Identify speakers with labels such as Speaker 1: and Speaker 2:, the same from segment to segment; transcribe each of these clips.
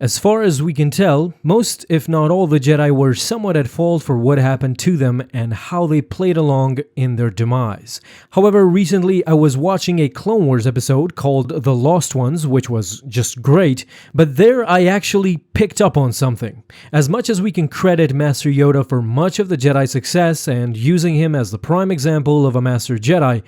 Speaker 1: As far as we can tell, most if not all the Jedi were somewhat at fault for what happened to them and how they played along in their demise. However, recently I was watching a Clone Wars episode called The Lost Ones, which was just great, but there I actually picked up on something. As much as we can credit Master Yoda for much of the Jedi success and using him as the prime example of a Master Jedi,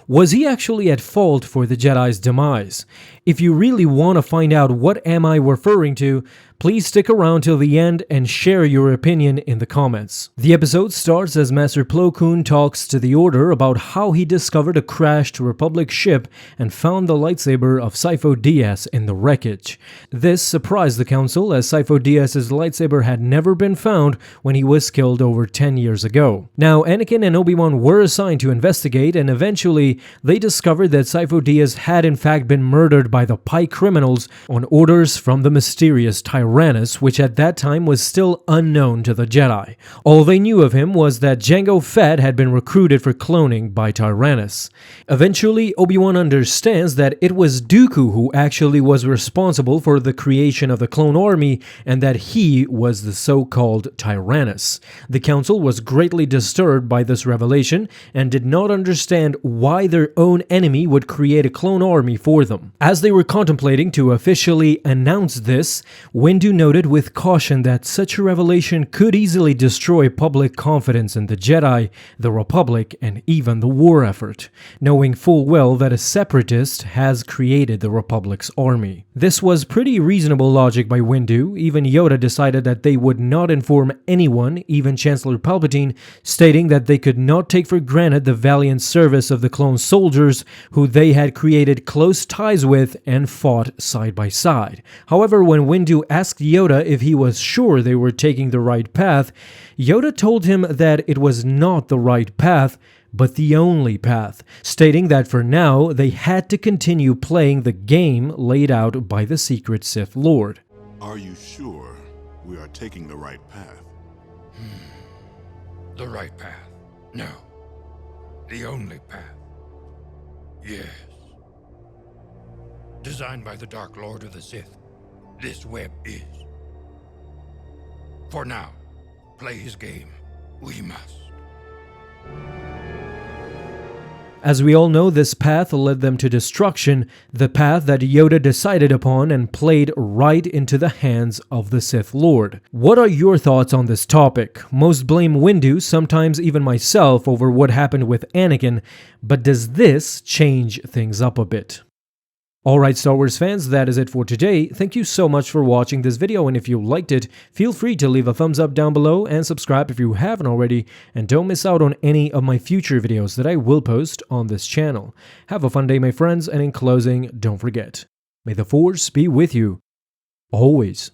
Speaker 1: was he actually at fault for the Jedi's demise? If you really want to find out what am I referring to, please stick around till the end and share your opinion in the comments. The episode starts as Master Plo Koon talks to the Order about how he discovered a crashed Republic ship and found the lightsaber of Sifo Dyas in the wreckage. This surprised the Council, as Sifo Dyas' lightsaber had never been found when he was killed over 10 years ago. Now, Anakin and Obi-Wan were assigned to investigate, and eventually they discovered that Sifo Dyas had in fact been murdered by the Pike criminals on orders from the mysterious Tyrannus, which at that time was still unknown to the Jedi. All they knew of him was that Jango Fett had been recruited for cloning by Tyrannus. Eventually, Obi-Wan understands that it was Dooku who actually was responsible for the creation of the clone army and that he was the so-called Tyrannus. The Council was greatly disturbed by this revelation and did not understand why their own enemy would create a clone army for them. As they were contemplating to officially announce this, Windu noted with caution that such a revelation could easily destroy public confidence in the Jedi, the Republic, and even the war effort, knowing full well that a separatist has created the Republic's army. This was pretty reasonable logic by Windu. Even Yoda decided that they would not inform anyone, even Chancellor Palpatine, stating that they could not take for granted the valiant service of the clone soldiers who they had created close ties with and fought side by side. However, when Windu asked Yoda if he was sure they were taking the right path, Yoda told him that it was not the right path, but the only path, stating that for now they had to continue playing the game laid out by the secret Sith Lord.
Speaker 2: Are you sure we are taking the right path?
Speaker 3: The right path? No. The only path? Yes. Designed by the Dark Lord of the Sith, this web is. For now, play his game. We must.
Speaker 1: As we all know, this path led them to destruction, the path that Yoda decided upon and played right into the hands of the Sith Lord. What are your thoughts on this topic? Most blame Windu, sometimes even myself, over what happened with Anakin, but does this change things up a bit? Alright Star Wars fans, that is it for today. Thank you so much for watching this video, and if you liked it, feel free to leave a thumbs up down below and subscribe if you haven't already, and don't miss out on any of my future videos that I will post on this channel. Have a fun day my friends, and in closing, don't forget, may the Force be with you, always.